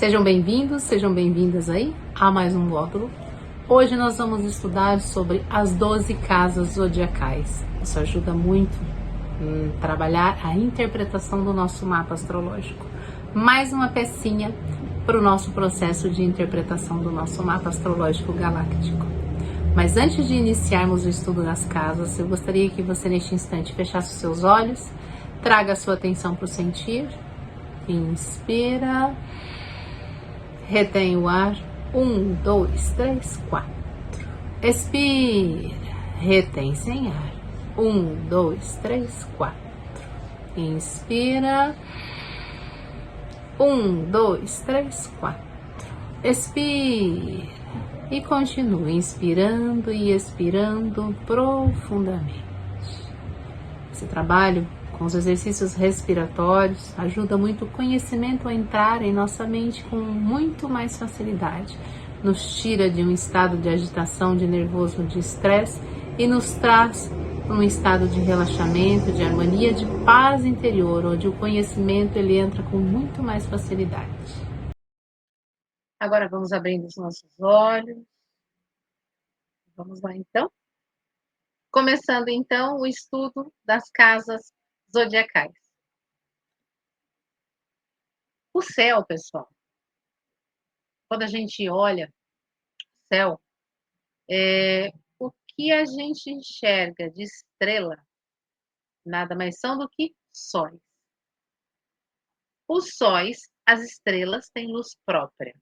Sejam bem-vindos, sejam bem-vindas aí a mais um módulo. Hoje nós vamos estudar sobre as 12 casas zodiacais. Isso ajuda muito em trabalhar a interpretação do nosso mapa astrológico. Mais uma pecinha para o nosso processo de interpretação do nosso mapa astrológico galáctico. Mas antes de iniciarmos o estudo das casas, eu gostaria que você neste instante fechasse os seus olhos, traga a sua atenção para o sentir. Inspira. Retém o ar. 1, 2, 3, 4. Expira. Retém sem ar. 1, 2, 3, 4. Inspira. 1, 2, 3, 4. Expira. E continue inspirando e expirando profundamente. Esse trabalho com os exercícios respiratórios ajuda muito o conhecimento a entrar em nossa mente com muito mais facilidade. Nos tira de um estado de agitação, de nervoso, de estresse e nos traz um estado de relaxamento, de harmonia, de paz interior, onde o conhecimento ele entra com muito mais facilidade. Agora vamos abrindo os nossos olhos. Vamos lá então. Começando então o estudo das casas zodiacais. O céu, pessoal, quando a gente olha o céu, o que a gente enxerga de estrela nada mais são do que sóis. Os sóis, as estrelas têm luz própria.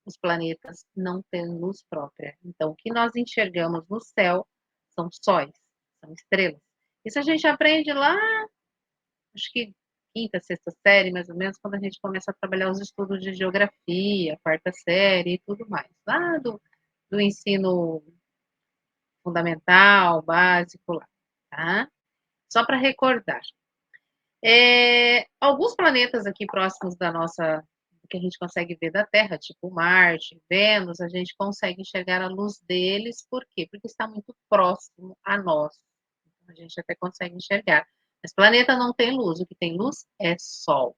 Os planetas não têm luz própria. Então, o que nós enxergamos no céu são sóis, são estrelas. Isso a gente aprende lá, acho que quinta, sexta série, mais ou menos, quando a gente começa a trabalhar os estudos de geografia, quarta série e tudo mais. Lá do ensino fundamental, básico lá, tá? Só para recordar. Alguns planetas aqui próximos da nossa, que a gente consegue ver da Terra, tipo Marte, Vênus, a gente consegue enxergar a luz deles, por quê? Porque está muito próximo a nós. A gente até consegue enxergar. Mas planeta não tem luz, o que tem luz é Sol.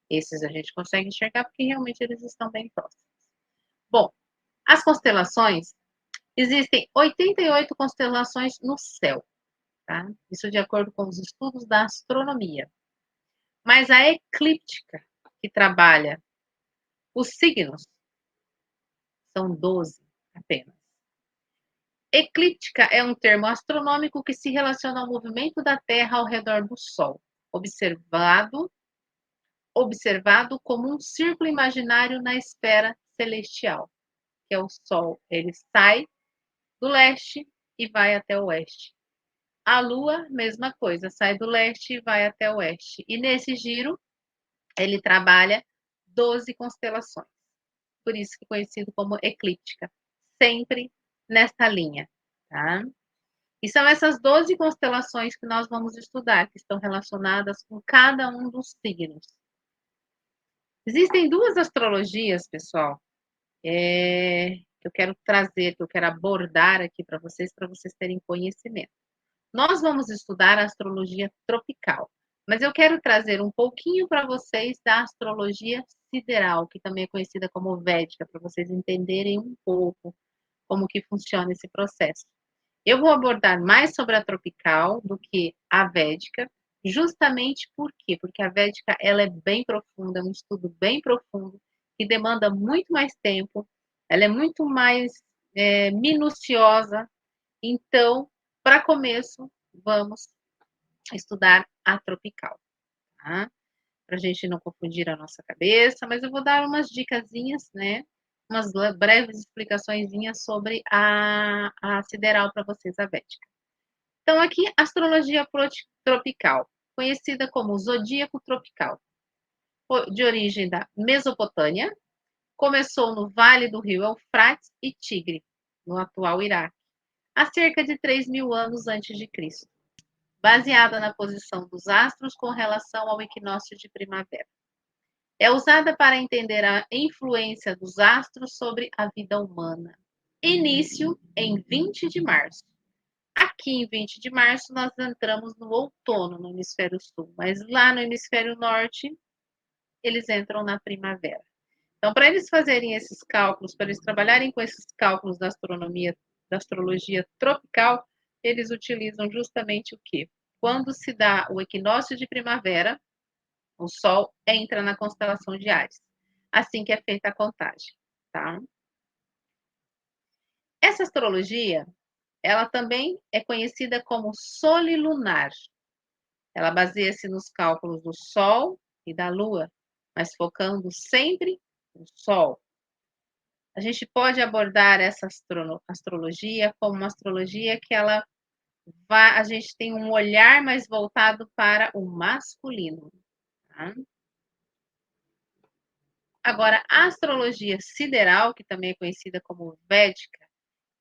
Esses a gente consegue enxergar porque realmente eles estão bem próximos. Bom, as constelações, existem 88 constelações no céu, tá? Isso de acordo com os estudos da astronomia. Mas a eclíptica, que trabalha os signos, são 12 apenas. Eclíptica é um termo astronômico que se relaciona ao movimento da Terra ao redor do Sol, observado como um círculo imaginário na esfera celestial, que é o Sol. Ele sai do leste e vai até o oeste. A Lua, mesma coisa, sai do leste e vai até o oeste. E nesse giro, ele trabalha 12 constelações. Por isso que é conhecido como eclíptica. Sempre nesta linha, tá? E são essas 12 constelações que nós vamos estudar, que estão relacionadas com cada um dos signos. Existem duas astrologias, pessoal, que eu quero trazer, que eu quero abordar aqui para vocês terem conhecimento. Nós vamos estudar a astrologia tropical, mas eu quero trazer um pouquinho para vocês da astrologia sideral, que também é conhecida como védica, para vocês entenderem um pouco como que funciona esse processo. Eu vou abordar mais sobre a tropical do que a védica, justamente por quê? Porque a védica ela é bem profunda, é um estudo bem profundo, que demanda muito mais tempo, ela é muito mais minuciosa. Então, para começo, vamos estudar a tropical, tá? Para a gente não confundir a nossa cabeça, mas eu vou dar umas dicasinhas, né? Umas breves explicaçõezinhas sobre a sideral para vocês, a védica. Então, aqui, astrologia tropical, conhecida como zodíaco tropical, de origem da Mesopotâmia, começou no Vale do Rio Eufrates e Tigre, no atual Iraque, há cerca de 3.000 anos antes de Cristo, baseada na posição dos astros com relação ao equinócio de primavera. É usada para entender a influência dos astros sobre a vida humana. Início em 20 de março. Aqui em 20 de março nós entramos no outono no hemisfério sul, mas lá no hemisfério norte eles entram na primavera. Então, para eles fazerem esses cálculos, para eles trabalharem com esses cálculos da astronomia, da astrologia tropical, eles utilizam justamente o quê? Quando se dá o equinócio de primavera, o Sol entra na constelação de Áries. Assim que é feita a contagem, tá? Essa astrologia, ela também é conhecida como solilunar. Ela baseia-se nos cálculos do Sol e da Lua, mas focando sempre no Sol. A gente pode abordar essa astrologia como uma astrologia que a gente tem um olhar mais voltado para o masculino. Tá? Agora, a astrologia sideral, que também é conhecida como védica,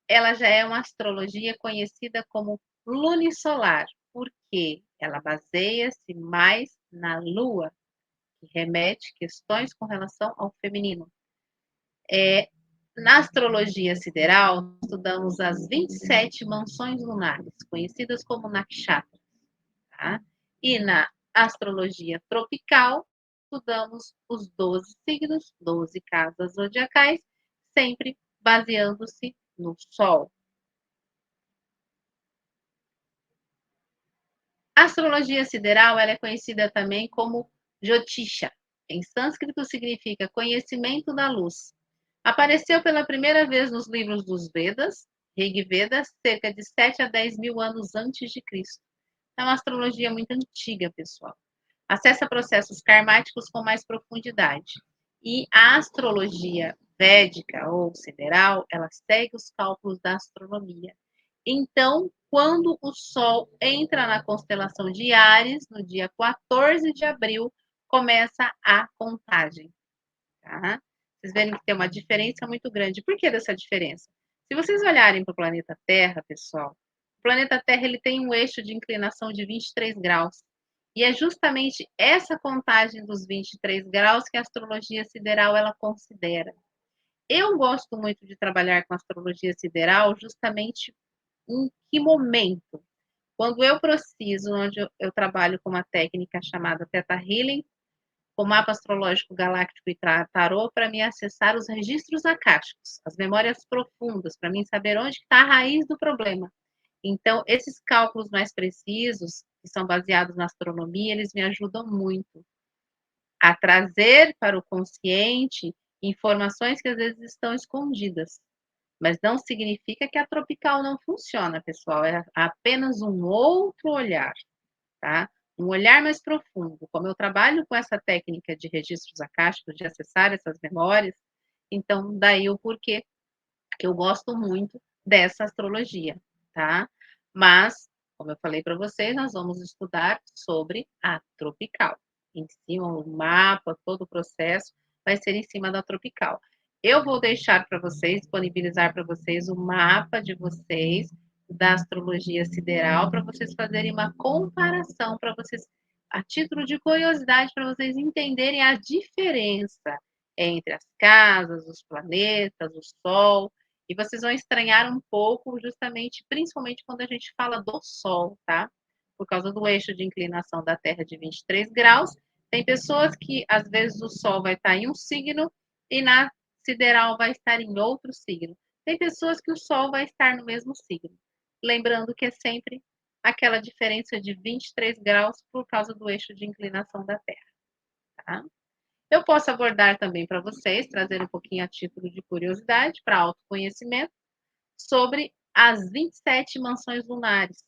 ela já é uma astrologia conhecida como lunisolar, porque ela baseia-se mais na Lua, que remete questões com relação ao feminino. Na astrologia sideral, estudamos as 27 mansões lunares, conhecidas como nakshatras. Tá? E na astrologia tropical, estudamos os 12 signos, 12 casas zodiacais, sempre baseando-se no Sol. A astrologia sideral ela é conhecida também como Jyotisha. Em sânscrito significa conhecimento da luz. Apareceu pela primeira vez nos livros dos Vedas, Rig Veda, cerca de 7 a 10 mil anos antes de Cristo. É uma astrologia muito antiga, pessoal. Acessa processos karmáticos com mais profundidade. E a astrologia védica ou sideral, ela segue os cálculos da astronomia. Então, quando o Sol entra na constelação de Áries, no dia 14 de abril, começa a contagem. Tá? Vocês verem que tem uma diferença muito grande. Por que dessa diferença? Se vocês olharem para o planeta Terra, pessoal, o planeta Terra ele tem um eixo de inclinação de 23 graus. E é justamente essa contagem dos 23 graus que a astrologia sideral ela considera. Eu gosto muito de trabalhar com astrologia sideral justamente em que momento? Quando eu preciso, onde eu trabalho com uma técnica chamada Theta Healing, com mapa astrológico galáctico e tarô, para me acessar os registros acásticos, as memórias profundas, para mim saber onde está a raiz do problema. Então, esses cálculos mais precisos, que são baseados na astronomia, eles me ajudam muito a trazer para o consciente informações que às vezes estão escondidas. Mas não significa que a tropical não funciona, pessoal. É apenas um outro olhar, tá? Um olhar mais profundo. Como eu trabalho com essa técnica de registros acásticos, de acessar essas memórias, então daí o porquê que eu gosto muito dessa astrologia, tá? Mas, como eu falei para vocês, nós vamos estudar sobre a tropical. Em cima, o mapa, todo o processo vai ser em cima da tropical. Eu vou deixar para vocês, disponibilizar para vocês o mapa de vocês da astrologia sideral para vocês fazerem uma comparação, para vocês, a título de curiosidade, para vocês entenderem a diferença entre as casas, os planetas, o Sol, e vocês vão estranhar um pouco, justamente, principalmente quando a gente fala do Sol, tá? Por causa do eixo de inclinação da Terra de 23 graus. Tem pessoas que, às vezes, o Sol vai estar em um signo e na sideral vai estar em outro signo. Tem pessoas que o Sol vai estar no mesmo signo. Lembrando que é sempre aquela diferença de 23 graus por causa do eixo de inclinação da Terra, tá? Eu posso abordar também para vocês, trazer um pouquinho a título de curiosidade, para autoconhecimento, sobre as 27 mansões lunares.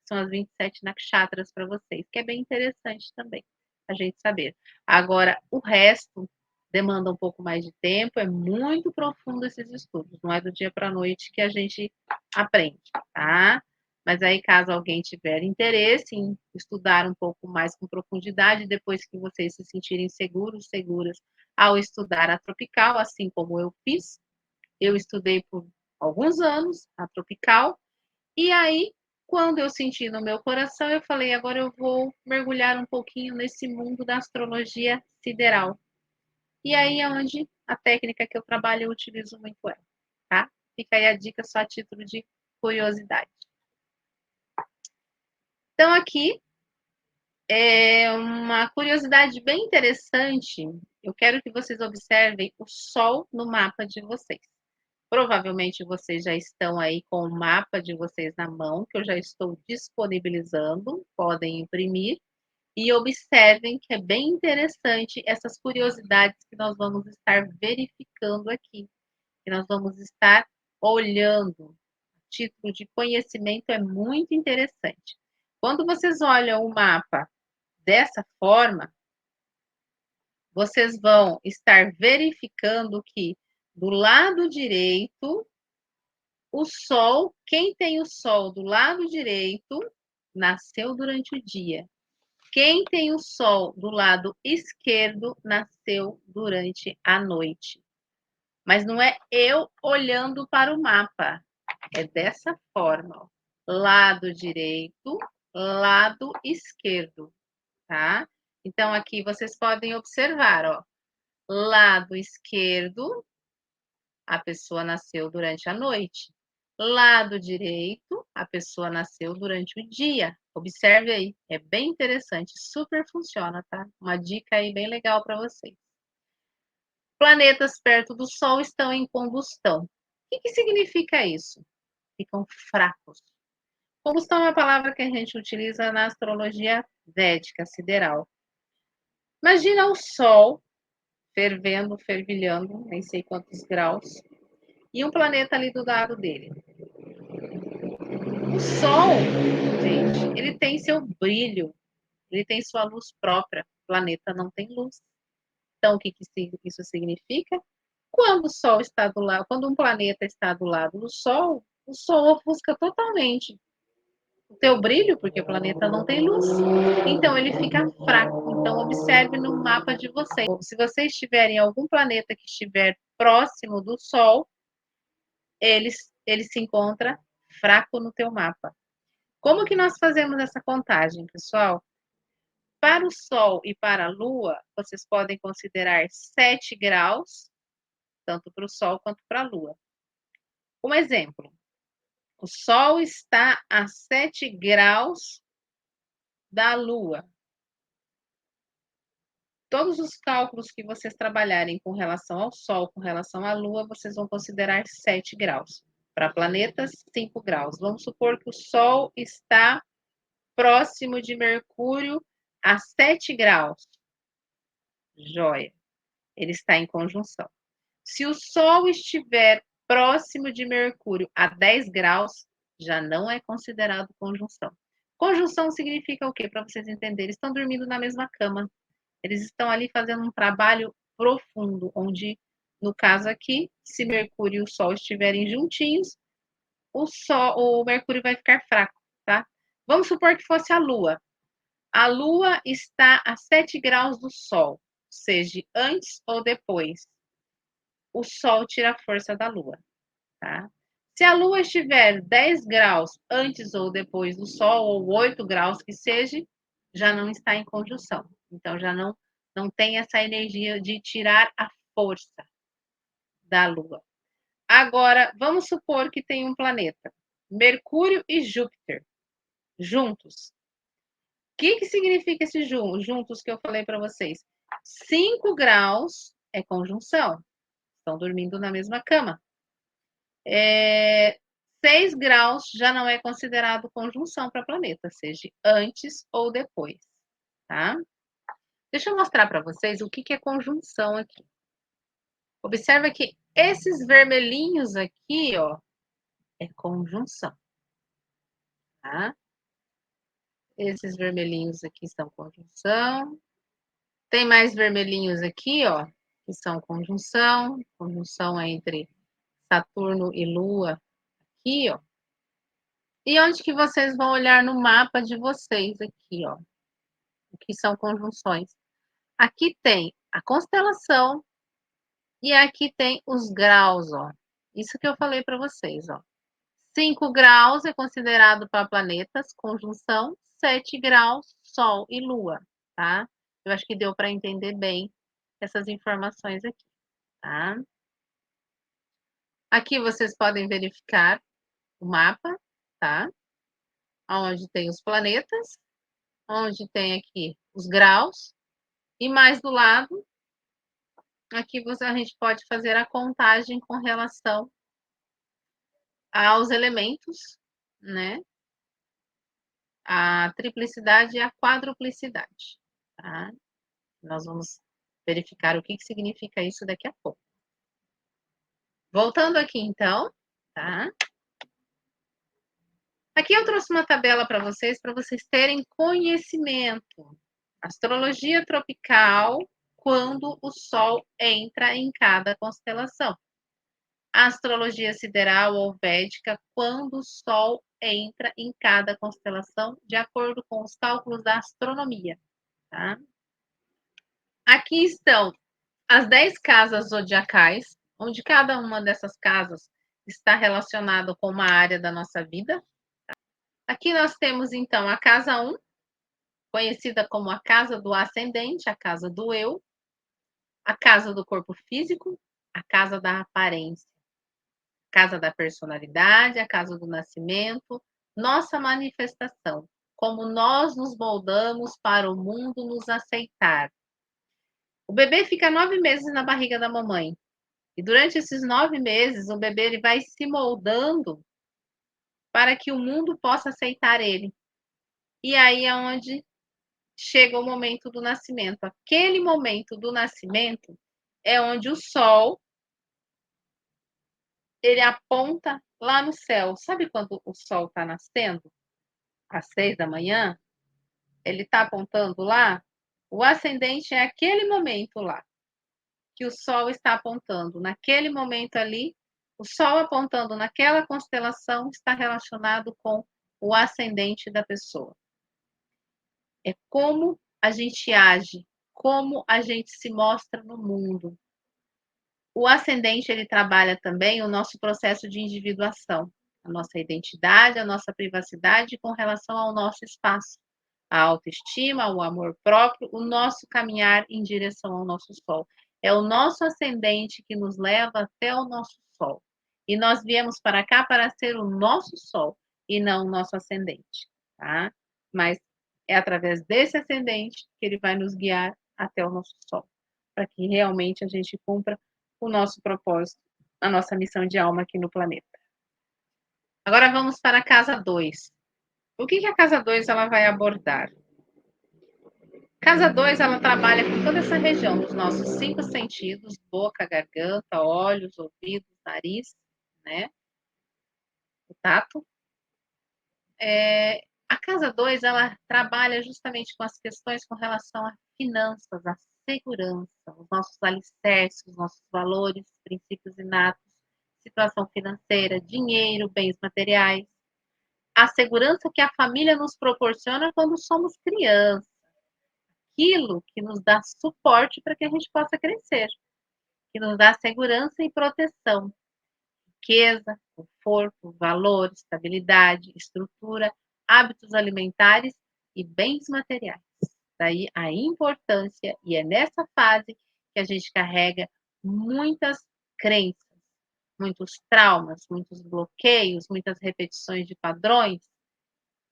São as 27 nakshatras para vocês, que é bem interessante também a gente saber. Agora, o resto demanda um pouco mais de tempo, é muito profundo esses estudos, não é do dia para a noite que a gente aprende, tá? Mas aí, caso alguém tiver interesse em estudar um pouco mais com profundidade, depois que vocês se sentirem seguros, seguras ao estudar a tropical, assim como eu fiz, eu estudei por alguns anos a tropical, e aí, quando eu senti no meu coração, eu falei, agora eu vou mergulhar um pouquinho nesse mundo da astrologia sideral. E aí é onde a técnica que eu trabalho eu utilizo muito ela, tá? Fica aí a dica só a título de curiosidade. Então, aqui é uma curiosidade bem interessante eu quero que vocês observem o Sol no mapa de vocês. Provavelmente vocês já estão aí com o mapa de vocês na mão, que eu já estou disponibilizando, podem imprimir. E observem que é bem interessante essas curiosidades que nós vamos estar verificando aqui, que nós vamos estar olhando. Título de conhecimento é muito interessante. Quando vocês olham o mapa dessa forma, vocês vão estar verificando que do lado direito, o Sol, quem tem o Sol do lado direito, nasceu durante o dia. Quem tem o Sol do lado esquerdo, nasceu durante a noite. Mas não é eu olhando para o mapa. É dessa forma, ó. Lado direito, lado esquerdo, tá? Então, aqui vocês podem observar, ó. Lado esquerdo, a pessoa nasceu durante a noite. Lado direito, a pessoa nasceu durante o dia. Observe aí, é bem interessante, super funciona, tá? Uma dica aí bem legal para vocês. Planetas perto do Sol estão em combustão. O que significa isso? Ficam fracos. Combustão é uma palavra que a gente utiliza na astrologia védica, sideral. Imagina o Sol fervendo, fervilhando, nem sei quantos graus, e um planeta ali do lado dele. O Sol, gente, ele tem seu brilho, ele tem sua luz própria. O planeta não tem luz. Então, o que isso significa? Quando o Sol está do lado, quando um planeta está do lado do Sol, o Sol ofusca totalmente o teu brilho, porque o planeta não tem luz. Então, ele fica fraco. Então, observe no mapa de vocês. Se vocês tiverem algum planeta que estiver próximo do Sol, ele se encontra fraco no teu mapa. Como que nós fazemos essa contagem, pessoal? Para o Sol e para a Lua, vocês podem considerar 7 graus, tanto para o Sol quanto para a Lua. Um exemplo, o Sol está a 7 graus da Lua. Todos os cálculos que vocês trabalharem com relação ao Sol, com relação à Lua, vocês vão considerar 7 graus. Para planetas, 5 graus. Vamos supor que o Sol está próximo de Mercúrio a 7 graus. Joia. Ele está em conjunção. Se o Sol estiver próximo de Mercúrio a 10 graus, já não é considerado conjunção. Conjunção significa o quê? Para vocês entenderem, estão dormindo na mesma cama. Eles estão ali fazendo um trabalho profundo, onde, no caso aqui, se Mercúrio e o Sol estiverem juntinhos, o Mercúrio vai ficar fraco, tá? Vamos supor que fosse a Lua. A Lua está a 7 graus do Sol, seja antes ou depois. O Sol tira a força da Lua, tá? Se a Lua estiver 10 graus antes ou depois do Sol, ou 8 graus que seja, já não está em conjunção. Então, já não tem essa energia de tirar a força da Lua. Agora, vamos supor que tem um planeta, Mercúrio e Júpiter, juntos. O que significa esses juntos que eu falei para vocês? 5 graus é conjunção. Estão dormindo na mesma cama. 6 graus já não é considerado conjunção para planeta, seja antes ou depois, tá? Deixa eu mostrar para vocês o que é conjunção aqui. Observa que esses vermelhinhos aqui, ó, é conjunção, tá? Esses vermelhinhos aqui são conjunção. Tem mais vermelhinhos aqui, ó, que são conjunção. Conjunção é entre Saturno e Lua aqui, ó. E onde que vocês vão olhar no mapa de vocês aqui, ó, o que são conjunções? Aqui tem a constelação e aqui tem os graus, ó. Isso que eu falei para vocês, ó. 5 graus é considerado para planetas, conjunção, 7 graus, Sol e Lua, tá? Eu acho que deu para entender bem essas informações aqui, tá? Aqui vocês podem verificar o mapa, tá? Onde tem os planetas, onde tem aqui os graus, e mais do lado Aqui a gente pode fazer a contagem com relação aos elementos, né, a triplicidade e a quadruplicidade, tá. Nós vamos verificar o que que significa isso daqui a pouco. Voltando aqui então, tá. Aqui eu trouxe uma tabela para vocês terem conhecimento. Astrologia tropical, quando o Sol entra em cada constelação. Astrologia sideral ou védica, quando o Sol entra em cada constelação, de acordo com os cálculos da astronomia, tá? Aqui estão as 10 casas zodiacais, onde cada uma dessas casas está relacionada com uma área da nossa vida. Aqui nós temos então a casa 1, conhecida como a casa do ascendente, a casa do eu, a casa do corpo físico, a casa da aparência, a casa da personalidade, a casa do nascimento, nossa manifestação, como nós nos moldamos para o mundo nos aceitar. O bebê fica 9 meses na barriga da mamãe. E durante esses 9 meses, o bebê ele vai se moldando para que o mundo possa aceitar ele. E aí é onde chega o momento do nascimento. Aquele momento do nascimento é onde o sol ele aponta lá no céu. Sabe quando o sol está nascendo? Às 6 da manhã? Ele está apontando lá? O ascendente é aquele momento lá que o sol está apontando. Naquele momento ali, o sol apontando naquela constelação está relacionado com o ascendente da pessoa. É como a gente age, como a gente se mostra no mundo. O ascendente ele trabalha também o nosso processo de individuação, a nossa identidade, a nossa privacidade com relação ao nosso espaço, a autoestima, o amor próprio, o nosso caminhar em direção ao nosso sol. É o nosso ascendente que nos leva até o nosso sol. E nós viemos para cá para ser o nosso sol e não o nosso ascendente, tá? Mas é através desse ascendente que ele vai nos guiar até o nosso sol, para que realmente a gente cumpra o nosso propósito, a nossa missão de alma aqui no planeta. Agora vamos para a casa 2. O que a casa 2 ela vai abordar? Casa 2 ela trabalha com toda essa região dos nossos 5 sentidos, boca, garganta, olhos, ouvidos, nariz, né? O tato. A casa 2 ela trabalha justamente com as questões com relação a finanças, a segurança, os nossos alicerces, os nossos valores, princípios inatos, situação financeira, dinheiro, bens materiais, a segurança que a família nos proporciona quando somos crianças, aquilo que nos dá suporte para que a gente possa crescer, que nos dá segurança e proteção, riqueza, conforto, valor, estabilidade, estrutura, hábitos alimentares e bens materiais. Daí a importância, e é nessa fase que a gente carrega muitas crenças, muitos traumas, muitos bloqueios, muitas repetições de padrões,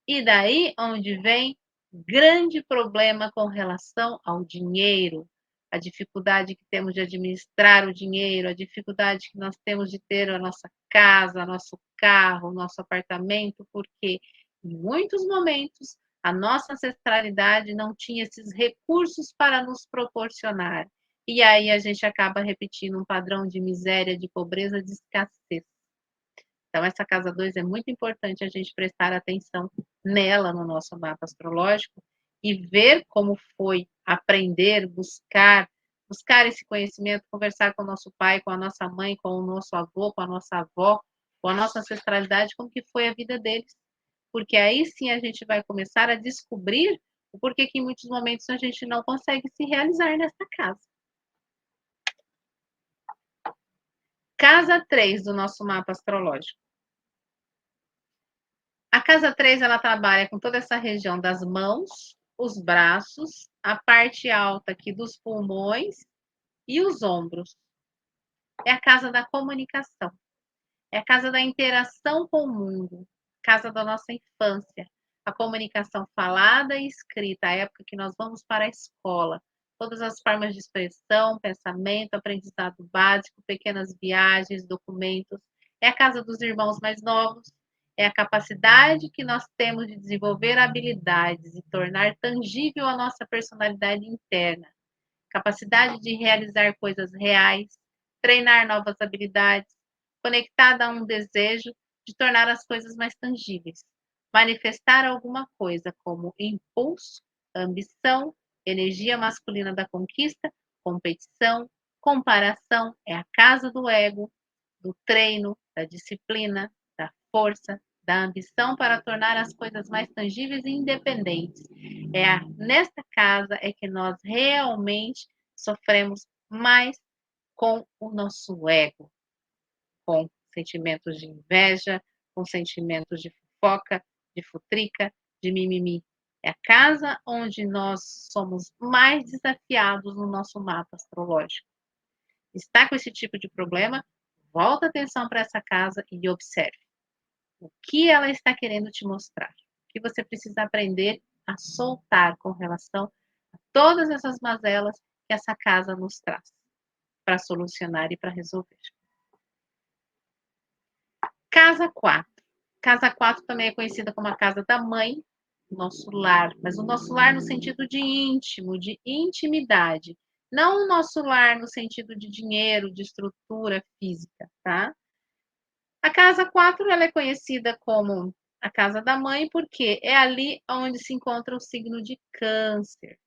e daí onde vem grande problema com relação ao dinheiro, a dificuldade que temos de administrar o dinheiro, a dificuldade que nós temos de ter a nossa casa, nosso carro, nosso apartamento, porque em muitos momentos a nossa ancestralidade não tinha esses recursos para nos proporcionar. E aí a gente acaba repetindo um padrão de miséria, de pobreza, de escassez. Então, essa casa 2 é muito importante a gente prestar atenção nela no nosso mapa astrológico e ver como foi aprender, buscar esse conhecimento, conversar com o nosso pai, com a nossa mãe, com o nosso avô, com a nossa avó, com a nossa ancestralidade, como que foi a vida deles. Porque aí sim a gente vai começar a descobrir o porquê que em muitos momentos a gente não consegue se realizar nessa casa. Casa 3 do nosso mapa astrológico. A casa 3 ela trabalha com toda essa região das mãos, os braços, a parte alta aqui dos pulmões e os ombros. É a casa da comunicação, é a casa da interação com o mundo, casa da nossa infância, a comunicação falada e escrita, a época que nós vamos para a escola, todas as formas de expressão, pensamento, aprendizado básico, pequenas viagens, documentos. É a casa dos irmãos mais novos, é a capacidade que nós temos de desenvolver habilidades e tornar tangível a nossa personalidade interna, capacidade de realizar coisas reais, treinar novas habilidades, conectada a um desejo de tornar as coisas mais tangíveis, manifestar alguma coisa como impulso, ambição, energia masculina da conquista, competição, comparação, é a casa do ego, do treino, da disciplina, da força, da ambição para tornar as coisas mais tangíveis e independentes. Nesta casa é que nós realmente sofremos mais com o nosso ego, com sentimentos de inveja, com sentimentos de fofoca, de futrica, de mimimi. É a casa onde nós somos mais desafiados no nosso mapa astrológico. Está com esse tipo de problema? Volta atenção para essa casa e observe o que ela está querendo te mostrar. O que você precisa aprender a soltar com relação a todas essas mazelas que essa casa nos traz para solucionar e para resolver. Casa 4. Casa 4 também é conhecida como a casa da mãe, nosso lar, mas o nosso lar no sentido de íntimo, de intimidade, não o nosso lar no sentido de dinheiro, de estrutura física, tá? A casa 4 ela é conhecida como a casa da mãe porque é ali onde se encontra o signo de Câncer.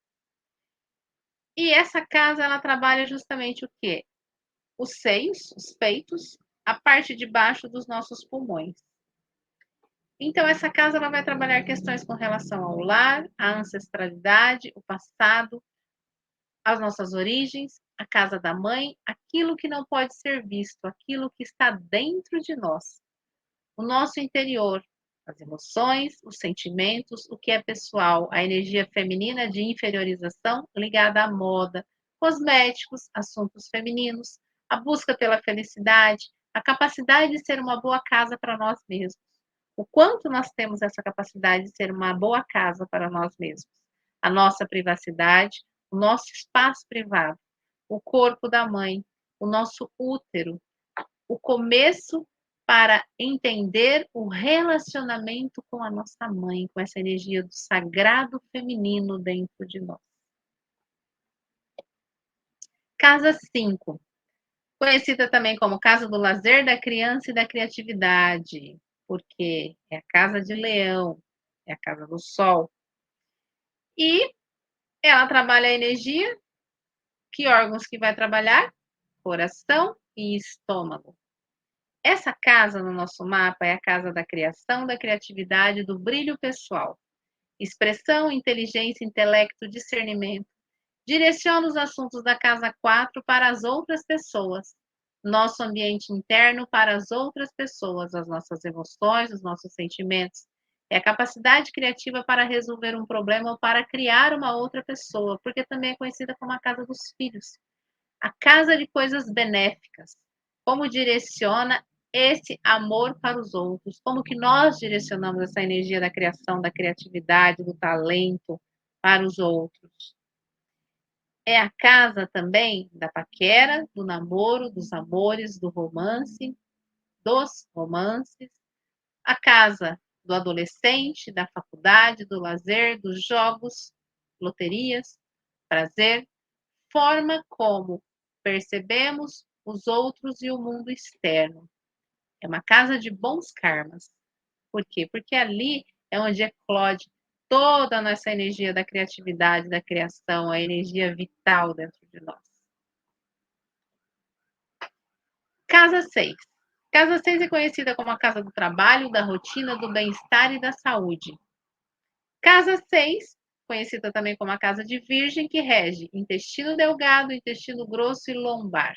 E essa casa ela trabalha justamente o quê? Os seios, os peitos, a parte de baixo dos nossos pulmões. Então, essa casa ela vai trabalhar questões com relação ao lar, à ancestralidade, o passado, as nossas origens, a casa da mãe, aquilo que não pode ser visto, aquilo que está dentro de nós, o nosso interior, as emoções, os sentimentos, o que é pessoal, a energia feminina de inferiorização ligada à moda, cosméticos, assuntos femininos, a busca pela felicidade, a capacidade de ser uma boa casa para nós mesmos. O quanto nós temos essa capacidade de ser uma boa casa para nós mesmos. A nossa privacidade, o nosso espaço privado, o corpo da mãe, o nosso útero, o começo para entender o relacionamento com a nossa mãe, com essa energia do sagrado feminino dentro de nós. Casa 5, conhecida também como casa do lazer, da criança e da criatividade, porque é a casa de Leão, é a casa do Sol. E ela trabalha a energia, que órgãos que vai trabalhar? Coração e estômago. Essa casa no nosso mapa é a casa da criação, da criatividade, do brilho pessoal. Expressão, inteligência, intelecto, discernimento. Direciona os assuntos da casa 4 para as outras pessoas. Nosso ambiente interno para as outras pessoas, as nossas emoções, os nossos sentimentos. É a capacidade criativa para resolver um problema ou para criar uma outra pessoa, porque também é conhecida como a casa dos filhos. A casa de coisas benéficas. Como direciona esse amor para os outros? Como que nós direcionamos essa energia da criação, da criatividade, do talento para os outros? É a casa também da paquera, do namoro, dos amores, do romance, dos romances. A casa do adolescente, da faculdade, do lazer, dos jogos, loterias, prazer, forma como percebemos os outros e o mundo externo. É uma casa de bons karmas. Por quê? Porque ali é onde eclode toda a nossa energia da criatividade, da criação, a energia vital dentro de nós. Casa 6. Casa 6 é conhecida como a casa do trabalho, da rotina, do bem-estar e da saúde. Casa 6, conhecida também como a casa de Virgem, que rege intestino delgado, intestino grosso e lombar.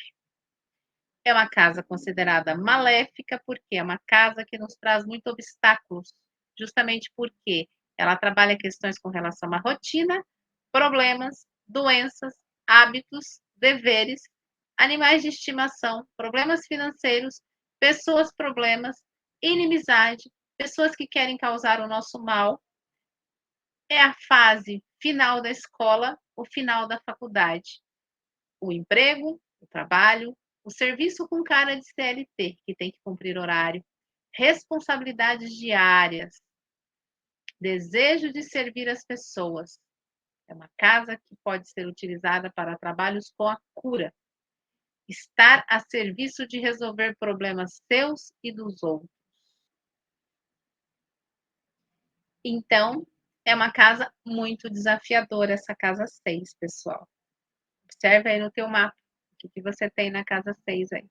É uma casa considerada maléfica porque é uma casa que nos traz muitos obstáculos, justamente porque ela trabalha questões com relação à rotina, problemas, doenças, hábitos, deveres, animais de estimação, problemas financeiros, pessoas problemas, inimizade, pessoas que querem causar o nosso mal. É a fase final da escola, o final da faculdade. O emprego, o trabalho, o serviço com cara de CLT, que tem que cumprir horário, responsabilidades diárias, desejo de servir as pessoas. É uma casa que pode ser utilizada para trabalhos com a cura, estar a serviço de resolver problemas seus e dos outros. Então, é uma casa muito desafiadora, essa casa 6, pessoal. Observe aí no teu mapa, o que você tem na casa 6 aí.